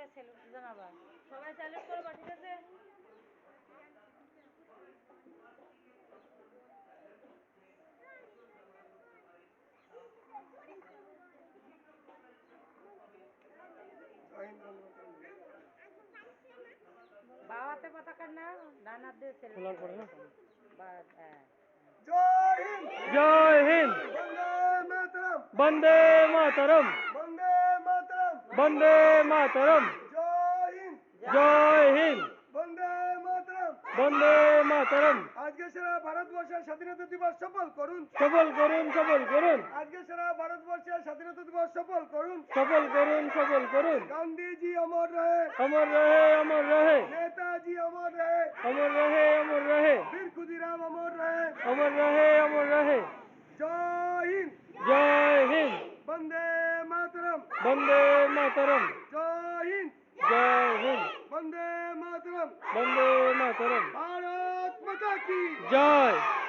সবাই স্যালুট জানাবা, সবাই স্যালুট করবা, ঠিক আছে? বাবাতে পতাকা না, ডান হাত দিয়ে স্যালুট করে না। বাস, হ্যাঁ। জয় হিন্দ। জয় হিন্দ। বন্দে মাতরম। বন্দে মাতরম। বন্দে মাতরম। বন্দে মাতরম। জয় হিন্দ। জয় হিন্দ। বন্দে মাতরম। বন্দে মাতরম। আজকে সারা ভারতবর্ষের স্বাধীনতা দিবস সফল করুন। সফল করুন, সফল করুন। আজকে সারা ভারতবর্ষের স্বাধীনতা দিবস সফল করুন। সফল করুন, সফল করুন। গান্ধীজি অমর রহে। অমর রহে, অমর রহে। নেতাজি অমর রহে। অমর রহে, অমর রহে। বীর ক্ষুদিরাম অমর রহে। অমর রহে, অমর রহে। জয় হিন্দ। জয় হিন্দ। বন্দে মাতরম। বন্দে মাতরম। জয় হিন্দ। জয় হিন্দ। বন্দে মাতরম। বন্দে মাতরম। ভারত মাতা কি জয়।